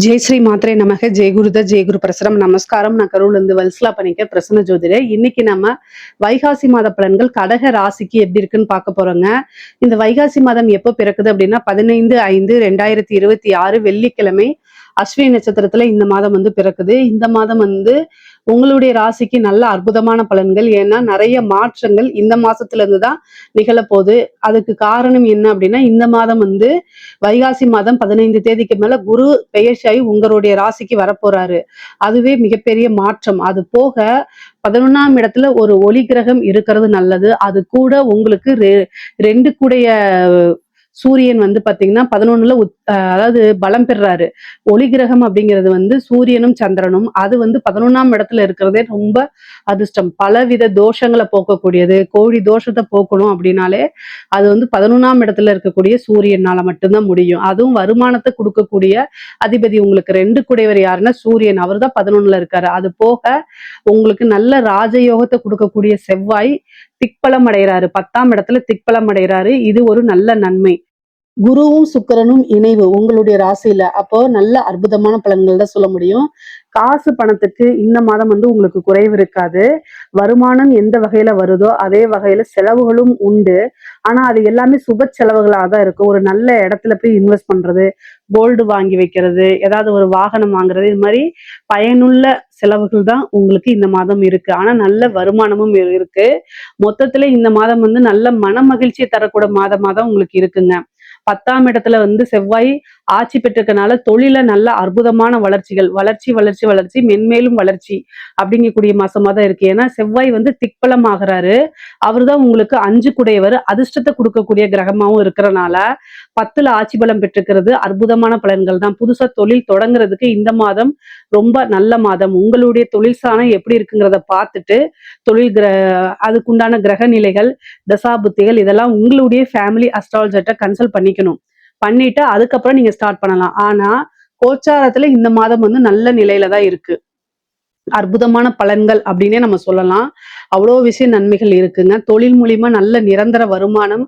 ஜெய் ஸ்ரீ மாத்ரே நமக ஜெய் குருத ஜெய் குரு பிரசரம் நமஸ்காரம். நான் கரூர்ல இருந்து வல்சலா பண்ணிக்க பிரசன்ன ஜோதிடர். இன்னைக்கு நம்ம வைகாசி மாத பலன்கள் கடக ராசிக்கு எப்படி இருக்குன்னு பார்க்க போறோங்க. இந்த வைகாசி மாதம் எப்போ பிறக்குது அப்படின்னா 15/5/2026 வெள்ளிக்கிழமை அஸ்வினி நட்சத்திரத்துல இந்த மாதம் பிறக்குது. இந்த மாதம் உங்களுடைய ராசிக்கு நல்ல அற்புதமான பலன்கள். ஏன்னா நிறைய மாற்றங்கள் இந்த மாசத்துல இருந்துதான் நிகழப்போகுது. அதுக்கு காரணம் என்ன அப்படின்னா, இந்த மாதம் வைகாசி மாதம் 15 தேதிக்கு மேல குரு பெயர்ச்சியாகி உங்களுடைய ராசிக்கு வரப்போறாரு. அதுவே மிகப்பெரிய மாற்றம். அது போக 11ஆம் இடத்துல ஒரு ஒளி கிரகம் இருக்கிறது நல்லது. அது கூட உங்களுக்கு 2 கூடைய சூரியன் பாத்தீங்கன்னா 11ல அதாவது பலம் பெறாரு. ஒளி கிரகம் அப்படிங்கிறது சூரியனும் சந்திரனும். அது 11ஆம் இடத்துல இருக்கிறதே ரொம்ப அதிர்ஷ்டம். பலவித தோஷங்களை போக்கக்கூடியது. கோழி தோஷத்தை போக்கணும் அப்படின்னாலே அது 11ஆம் இடத்துல இருக்கக்கூடிய சூரியனால மட்டும்தான் முடியும். அதுவும் வருமானத்தை கொடுக்கக்கூடிய அதிபதி உங்களுக்கு 2 கூடையவர் யாருன்னா சூரியன். அவர் தான் 11ல இருக்காரு. அது போக உங்களுக்கு நல்ல ராஜயோகத்தை கொடுக்கக்கூடிய செவ்வாய் திக்பலம் அடைகிறாரு. 10ஆம் இடத்துல திக்பலம் அடைகிறாரு. இது ஒரு நல்ல நன்மை. குருவும் சுக்கிரனும் இணைவு உங்களுடைய ராசியில, அப்போ நல்ல அற்புதமான பலன்கள் தான் சொல்ல முடியும். காசு பணத்துக்கு இந்த மாதம் உங்களுக்கு குறைவு இருக்காது. வருமானம் எந்த வகையில வருதோ அதே வகையில செலவுகளும் உண்டு. ஆனா அது எல்லாமே சுப செலவுகளாக தான் இருக்கும். ஒரு நல்ல இடத்துல போய் இன்வெஸ்ட் பண்றது, கோல்டு வாங்கி வைக்கிறது, ஏதாவது ஒரு வாகனம் வாங்குறது, இது மாதிரி பயனுள்ள செலவுகள் தான் உங்களுக்கு இந்த மாதம் இருக்கு. ஆனா நல்ல வருமானமும் இருக்கு. மொத்தத்துல இந்த மாதம் நல்ல மன மகிழ்ச்சியை தரக்கூடிய மாதமா தான் உங்களுக்கு இருக்குங்க. 10ஆம் இடத்துல செவ்வாய் ஆட்சி பெற்றிருக்கனால தொழில நல்ல அற்புதமான வளர்ச்சிகள், வளர்ச்சி வளர்ச்சி வளர்ச்சி மென்மேலும் வளர்ச்சி அப்படிங்கக்கூடிய மாசமா தான் இருக்கு. ஏன்னா செவ்வாய் திக்பலம் ஆகிறாரு. அவர் தான் உங்களுக்கு 5 கூடையவர், அதிர்ஷ்டத்தை கொடுக்கக்கூடிய கிரகமாவும் இருக்கிறனால 10ல ஆட்சி பலம் பெற்றிருக்கிறது அற்புதமான பலன்கள் தான். புதுசா தொழில் தொடங்குறதுக்கு இந்த மாதம் ரொம்ப நல்ல மாதம். உங்களுடைய தொழில் ஸ்தானம் எப்படி இருக்குங்கிறத பார்த்துட்டு தொழில் அதுக்குண்டான கிரக நிலைகள், தசாபுத்திகள் இதெல்லாம் உங்களுடைய ஃபேமிலி அஸ்ட்ராலஜர்ட்ட கன்சல்ட் பண்ணிட்டு அதுக்கப்புறம் நீங்க ஸ்டார்ட் பண்ணலாம். ஆனா கோச்சாரத்துல இந்த மாதம் நல்ல நிலையில தான் இருக்கு. அற்புதமான பலன்கள் அப்படின்னே நம்ம சொல்லலாம். அவ்வளோ விஷய நன்மைகள் இருக்குங்க. தொழில் மூலியமா நல்ல நிரந்தர வருமானம்,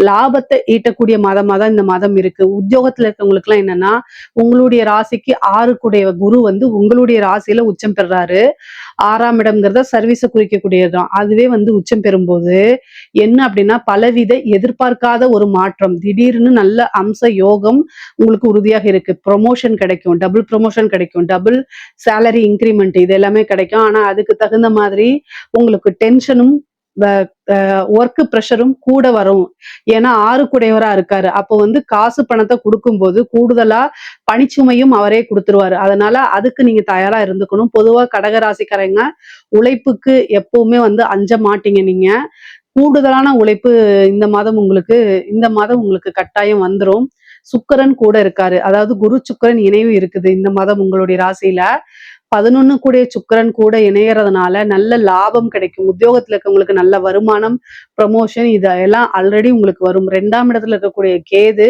லாபத்தை ஈட்டக்கூடிய மாதமா தான் இந்த மாதம் இருக்கு. உத்தியோகத்துல இருக்கவங்களுக்கு எல்லாம் என்னன்னா, உங்களுடைய ராசிக்கு 6 கூடைய குரு உங்களுடைய ராசியில உச்சம் பெறாரு. 6ஆம் இடம்ங்கிறத சர்வீஸை குறிக்கக்கூடியதுதான். அதுவே உச்சம் பெறும்போது என்ன அப்படின்னா, பலவித எதிர்பார்க்காத ஒரு மாற்றம், திடீர்னு நல்ல அம்ச யோகம் உங்களுக்கு உறுதியாக இருக்கு. ப்ரொமோஷன் கிடைக்கும், டபுள் ப்ரொமோஷன் கிடைக்கும், டபுள் சேலரி இன்கிரிமெண்ட் இது எல்லாமே கிடைக்கும். ஆனா அதுக்கு தகுந்த மாதிரி உங்களுக்கு டென்ஷனும் ஒர்க் ப்ரெஷரும் கூட வரும். ஏன்னா 6 கூடையவரா இருக்காரு. அப்போ காசு பணத்தை கொடுக்கும்போது கூடுதலா பணிச்சுமையும் அவரே கொடுத்துருவாரு. அதனால அதுக்கு நீங்க தயாரா இருந்துக்கணும். பொதுவா கடகராசிக்காரங்க உழைப்புக்கு எப்பவுமே அஞ்ச மாட்டீங்க. நீங்க கூடுதலான உழைப்பு இந்த மாதம் உங்களுக்கு கட்டாயம் வந்துரும். சுக்கிரன் கூட இருக்காரு. அதாவது குரு சுக்கிரன் இணைவு இருக்குது இந்த மாதம் உங்களுடைய ராசியில. 11 கூடிய சுக்கிரன் கூட இணையறதுனால நல்ல லாபம் கிடைக்கும். உத்தியோகத்துல இருக்கவங்களுக்கு நல்ல வருமானம், ப்ரமோஷன் இதெல்லாம் ஆல்ரெடி உங்களுக்கு வரும். 2ஆம் இடத்துல இருக்கக்கூடிய கேது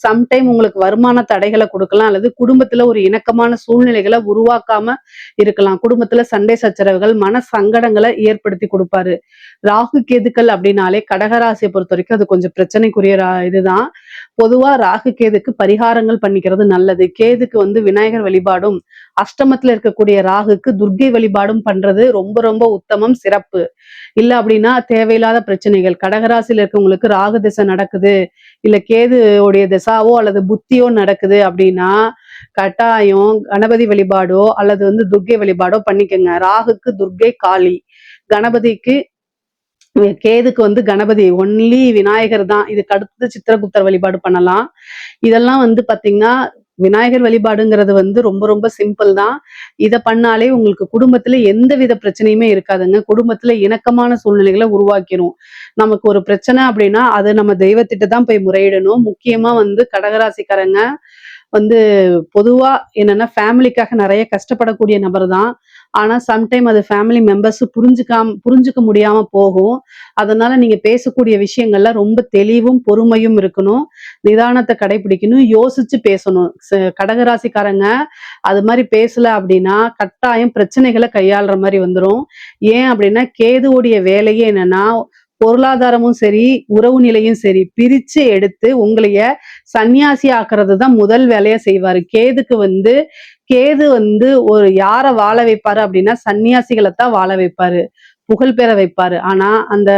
சம்டைம் உங்களுக்கு வருமான தடைகளை கொடுக்கலாம், அல்லது குடும்பத்துல ஒரு இணக்கமான சூழ்நிலைகளை உருவாக்காம இருக்கலாம். குடும்பத்துல சண்டை சச்சரவுகள், மன சங்கடங்களை ஏற்படுத்தி கொடுப்பாரு. ராகு கேதுக்கள் அப்படின்னாலே கடகராசியை பொறுத்த வரைக்கும் அது கொஞ்சம் பிரச்சனைக்குரிய இதுதான். பொதுவா ராகு கேதுக்கு பரிகாரங்கள் பண்ணிக்கிறது நல்லது. கேதுக்கு விநாயகர் வழிபாடும், அஷ்டமத்துல இருக்கக்கூடிய ராகுக்கு துர்க்கை வழிபாடும் பண்றது ரொம்ப ரொம்ப உத்தமம், சிறப்பு. இல்ல அப்படின்னா தேவையில்லாத பிரச்சனைகள், கடகராசியில இருக்கவங்களுக்கு ராகு திசை நடக்குது, இல்ல கேது உடைய திசாவோ அல்லது புத்தியோ நடக்குது அப்படின்னா கட்டாயம் கணபதி வழிபாடோ அல்லது துர்க்கை வழிபாடோ பண்ணிக்கோங்க. ராகுக்கு துர்க்கை காளி, கணபதிக்கு கேதுக்கு கணபதி ஒன்லி விநாயகர் தான். இதுக்கு அடுத்து சித்திரகுப்தர் வழிபாடு பண்ணலாம். இதெல்லாம் பாத்தீங்கன்னா விநாயகர் வழிபாடுங்கிறது ரொம்ப ரொம்ப சிம்பிள் தான். இதை பண்ணாலே உங்களுக்கு குடும்பத்துல எந்த வித பிரச்சனையுமே இருக்காதுங்க. குடும்பத்துல இணக்கமான சூழ்நிலைகளை உருவாக்கிடும். நமக்கு ஒரு பிரச்சனை அப்படின்னா அது நம்ம தெய்வத்திட்ட தான் போய் முறையிடணும். முக்கியமா கடகராசிக்காரங்க பொதுவா என்னன்னா ஃபேமிலிக்காக நிறைய கஷ்டப்படக்கூடிய நபர் தான். ஆனா சம்டைம் அது ஃபேமிலி மெம்பர்ஸ் புரிஞ்சுக்க முடியாம போகும். அதனால நீங்க பேசக்கூடிய விஷயங்கள்ல ரொம்ப தெளிவும் பொறுமையும் இருக்கணும். நிதானத்தை கடைபிடிக்கணும், யோசிச்சு பேசணும். கடகராசிக்காரங்க அது மாதிரி பேசல அப்படின்னா கட்டாயம் பிரச்சனைகளை கையாளுற மாதிரி வந்துடும். ஏன் அப்படின்னா கேதுவோடைய வேலையே என்னன்னா பொருளாதாரமும் சரி, உறவு நிலையும் சரி பிரிச்சு எடுத்து உங்களைய சன்னியாசி ஆக்குறது தான் முதல் வேலையா செய்வாரு. கேது வந்து ஒரு யார வாழ வைப்பாரு அப்படின்னா, சன்னியாசிகள தான் வாழ வைப்பாரு. புகழ் பெற வைப்பாரு. ஆனா, அந்த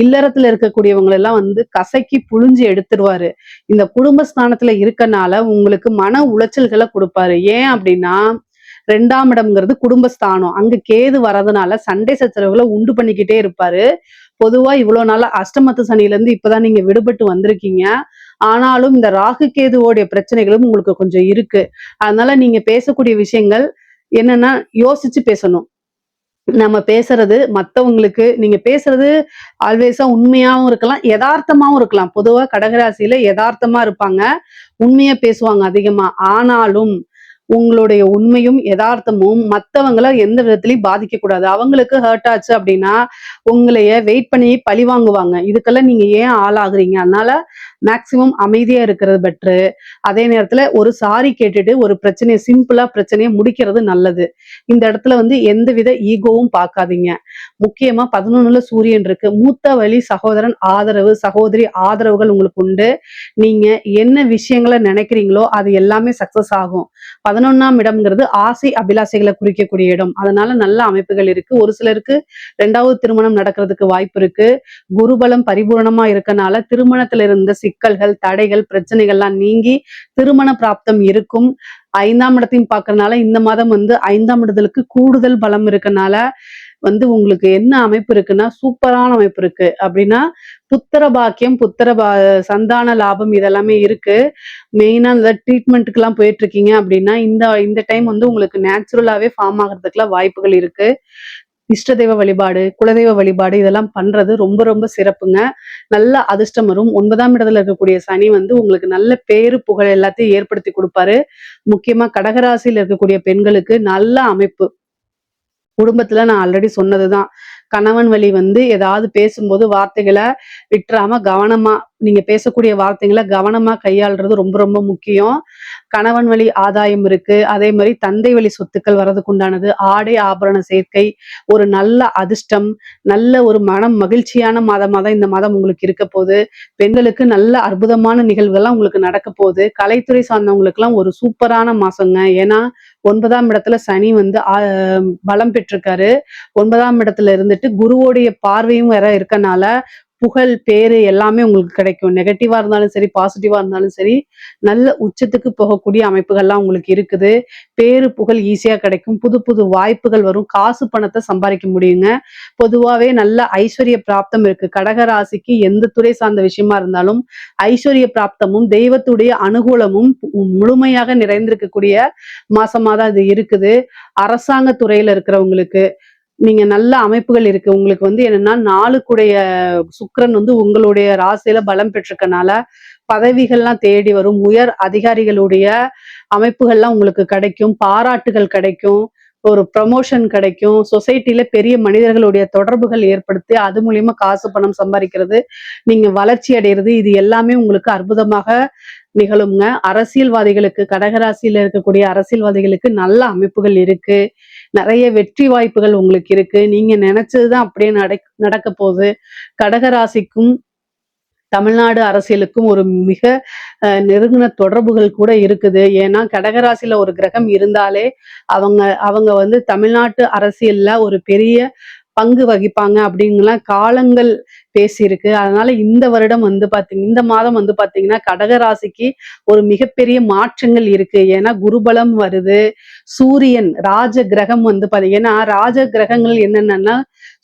இல்லறத்துல இருக்கக்கூடியவங்கள எல்லாம் வந்து கசக்கி புழிஞ்சு எடுத்துருவாரு. இந்த குடும்பஸ்தானத்துல இருக்கனால உங்களுக்கு மன உளைச்சல்கள குடுப்பாரு. ஏன் அப்படின்னா, 2ஆம் இடம்ங்கிறது குடும்பஸ்தானம். அங்க கேது வரதுனால சண்டை சச்சரவுகள உண்டு பண்ணிக்கிட்டே இருப்பாரு. பொதுவா இவ்வளோ நாளா அஷ்டமத்து சனியிலருந்து இப்பதான் நீங்க விடுபட்டு வந்திருக்கீங்க. ஆனாலும் இந்த ராகு கேதுவோடைய பிரச்சனைகளும் உங்களுக்கு கொஞ்சம் இருக்கு. அதனால நீங்க பேசக்கூடிய விஷயங்கள் என்னன்னா, யோசிச்சு பேசணும். நம்ம பேசுறது மத்தவங்களுக்கு நீங்க பேசுறது ஆல்வேஸா உண்மையாவும் இருக்கலாம், எதார்த்தமாவும் இருக்கலாம். பொதுவா கடகராசியில எதார்த்தமா இருப்பாங்க. உண்மையா பேசுவாங்க அதிகமா. ஆனாலும் உங்களுடைய உண்மையும், எதார்த்தமும் மத்தவங்கள எந்த விதத்திலயும் பாதிக்கக்கூடாது. அவங்களுக்கு ஹர்ட் ஆச்சு அப்டின்னா, உங்களைய வெயிட் பண்ணி பழிவாங்குவாங்க. இதுக்கெல்லாம் நீங்க ஏன் ஆளாகுறீங்க? அதனால மேக்ஸிமம் அமைதியா இருக்கிறது பெட்டரு. அதே நேரத்துல ஒரு சாரி கேட்டுட்டு ஒரு பிரச்சனைய சிம்பிளா பிரச்சனைய முடிக்கிறது நல்லது. இந்த இடத்துல வந்து எந்தவித ஈகோவும் பார்க்காதீங்க. முக்கியமா 11ல சூரியன் இருக்கு. மூத்த வழி சகோதரன் ஆதரவு, சகோதரி ஆதரவுகள் உங்களுக்கு உண்டு. நீங்க என்ன விஷயங்கள நினைக்கிறீங்களோ, அது எல்லாமே சக்சஸ் ஆகும். 11ஆம் இடம்ங்கிறது ஆசை, அபிலாசைகள குறிக்கக்கூடிய இடம். அதனால நல்ல அமைப்புகள் இருக்கு. ஒரு சிலருக்கு 2வது திருமணம் நடக்கிறதுக்கு வாய்ப்பு இருக்கு. குருபலம் பரிபூரணமா இருக்கனால திருமணத்துல இருந்த சிக்கல்கள், தடைகள், பிரச்சனைகள்லாம் நீங்கி திருமண பிராப்தம் இருக்கும். 5ஆம் இடத்தையும் பார்க்கறனால இந்த மாதம் வந்து 5ஆம் இடத்திற்கு கூடுதல் பலம் இருக்கனால வந்து உங்களுக்கு என்ன அமைப்பு இருக்குன்னா, சூப்பரான அமைப்பு இருக்கு. அப்படின்னா, புத்திர பாக்கியம், சந்தான லாபம் இதெல்லாமே இருக்கு. மெயினா இந்த ட்ரீட்மெண்ட்டுக்குலாம் போயிட்டுருக்கீங்க அப்படின்னா, இந்த இந்த டைம் வந்து உங்களுக்கு நேச்சுரலாவே ஃபார்ம் ஆகுறதுக்குலாம் வாய்ப்புகள் இருக்கு. இஷ்ட தெய்வ வழிபாடு, குலதெய்வ வழிபாடு இதெல்லாம் பண்றது ரொம்ப ரொம்ப சிறப்புங்க. நல்ல அதிர்ஷ்டம் வரும். 9ஆம் இடத்துல இருக்கக்கூடிய சனி வந்து உங்களுக்கு நல்ல பேரு, புகழ் எல்லாத்தையும் ஏற்படுத்தி குடுப்பாரு. முக்கியமா கடகராசியில இருக்கக்கூடிய பெண்களுக்கு நல்ல அமைப்பு. குடும்பத்துல நான் ஆல்ரெடி சொன்னதுதான். கணவன் வழி வந்து ஏதாவது பேசும்போது வார்த்தைகள விட்டுறாம கவனமா நீங்க பேசக்கூடிய வார்த்தைகள கவனமா கையாள்றது ரொம்ப ரொம்ப முக்கியம். கணவன் வழி ஆதாயம் இருக்கு. அதே மாரி தந்தை வழி சொத்துக்கள் வர்றதுக்கு உண்டானது. ஆடை ஆபரண சேர்க்கை, ஒரு நல்ல அதிர்ஷ்டம், நல்ல ஒரு மனம் மகிழ்ச்சியான மாதமா தான் இந்த மாதம் உங்களுக்கு இருக்க போது. பெண்களுக்கு நல்ல அற்புதமான நிகழ்வுகள்லாம் உங்களுக்கு நடக்க போகுது. கலைத்துறை சார்ந்தவங்களுக்கெல்லாம் ஒரு சூப்பரான மாசங்க. ஏன்னா 9ஆம் இடத்துல சனி வந்து பலம் பெற்றிருக்காரு. 9ஆம் இடத்துல இருந்துட்டு குருவோடைய பார்வையும் வேற இருக்கனால, புகழ், பேரு எல்லாமே உங்களுக்கு கிடைக்கும். நெகட்டிவா இருந்தாலும் சரி, பாசிட்டிவா இருந்தாலும் சரி, நல்ல உச்சத்துக்கு போகக்கூடிய அமைப்புகள்லாம் உங்களுக்கு இருக்குது. பேரு, புகழ் ஈஸியா கிடைக்கும். புது புது வாய்ப்புகள் வரும். காசு பணத்த சம்பாரிக்க முடியுங்க. பொதுவாவே நல்ல ஐஸ்வர்ய பிராப்தம் இருக்கு. கடக ராசிக்கு எந்த துறை சார்ந்த விஷயமா இருந்தாலும், ஐஸ்வர்ய பிராப்தமும், தெய்வத்துடைய அனுகூலமும் முழுமையாக நிறைந்திருக்கக்கூடிய மாசமா தான் இது இருக்குது. அரசாங்க துறையில இருக்கிறவங்களுக்கு நீங்க நல்ல அமைப்புகள் இருக்கு. உங்களுக்கு வந்து என்னன்னா 4க்குடைய சுக்கிரன் வந்து உங்களுடைய ராசியில பலம் பெற்றிருக்கனால, பதவிகள்லாம் தேடி வரும். உயர் அதிகாரிகளுடைய அமைப்புகள்லாம் உங்களுக்கு கிடைக்கும். பாராட்டுகள் கிடைக்கும். ஒரு ப்ரமோஷன் கிடைக்கும். சொசைட்டில பெரிய மனிதர்களுடைய தொடர்புகள் ஏற்படுத்தி, அது மூலியமா காசு, பணம் சம்பாரிக்கிறது, நீங்க வளர்ச்சி அடையறது, இது எல்லாமே உங்களுக்கு அற்புதமாக நிகழுங்க. அரசியல்வாதிகளுக்கு கடகராசியில இருக்கக்கூடிய அரசியல்வாதிகளுக்கு நல்ல அமைப்புகள் இருக்கு. நெறைய வெற்றி வாய்ப்புகள் உங்களுக்கு இருக்கு. நீங்க நெனச்சதுதான் அப்படியே நடக்க போகுது. கடகராசிக்கும் தமிழ்நாடு அரசியலுக்கும் ஒரு மிக நெருங்கின தொடர்புகள் கூட இருக்குது. ஏன்னா கடகராசியில ஒரு கிரகம் இருந்தாலே அவங்க அவங்க வந்து தமிழ்நாட்டு அரசியல்ல ஒரு பெரிய பங்கு வகிப்பாங்க அப்படின்னுலாம் காலங்கள் பேசியிருக்கு. அதனால இந்த வருடம் வந்து இந்த மாதம் வந்து பாத்தீங்கன்னா கடக ராசிக்கு ஒரு மிகப்பெரிய மாற்றங்கள் இருக்கு. ஏன்னா குருபலம் வருது. சூரியன் ராஜ கிரகம் வந்து பாத்தீங்கன்னா ராஜ கிரகங்கள் என்னென்னன்னா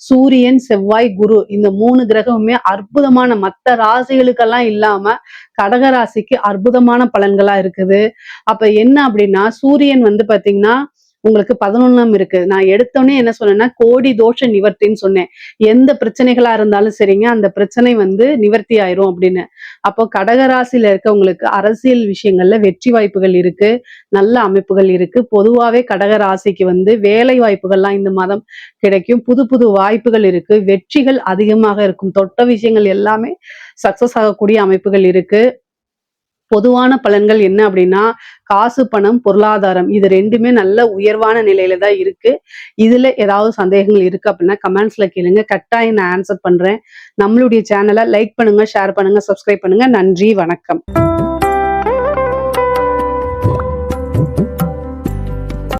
சூரியன், செவ்வாய், குரு இந்த 3 கிரகமுமே அற்புதமான மத்த ராசிகளுக்கெல்லாம் இல்லாம கடக ராசிக்கு அற்புதமான பலன்களா இருக்குது. அப்ப என்ன அப்படின்னா சூரியன் வந்து பாத்தீங்கன்னா உங்களுக்கு 11ஆம் இருக்கு. நான் எடுத்தோனே என்ன சொன்னேன்னா, கோடி தோஷ நிவர்த்தின்னு சொன்னேன். எந்த பிரச்சனைகளா இருந்தாலும் சரிங்க, அந்த பிரச்சனை வந்து நிவர்த்தி ஆயிரும் அப்படின்னு. அப்போ கடகராசியில இருக்கவங்களுக்கு அரசியல் விஷயங்கள்ல வெற்றி வாய்ப்புகள் இருக்கு. நல்ல அமைப்புகள் இருக்கு. பொதுவாவே கடகராசிக்கு வந்து வேலை வாய்ப்புகள்லாம் இந்த மாதம் கிடைக்கும். புது புது வாய்ப்புகள் இருக்கு. வெற்றிகள் அதிகமாக இருக்கும். தொட்ட விஷயங்கள் எல்லாமே சக்சஸ் ஆகக்கூடிய அமைப்புகள் இருக்கு. பொதுவான பலன்கள் என்ன அப்படின்னா, காசு, பணம், பொருளாதாரம் இது 2மே நல்ல உயர்வான நிலையில தான் இருக்கு. இதுல ஏதாவது சந்தேகங்கள் இருக்கு அப்படின்னா கமெண்ட்ஸ்ல கேளுங்க. கட்டாயம் நான் ஆன்சர் பண்றேன். நம்மளுடைய சேனல லைக் பண்ணுங்க, ஷேர் பண்ணுங்க, சப்ஸ்கிரைப் பண்ணுங்க. நன்றி, வணக்கம்.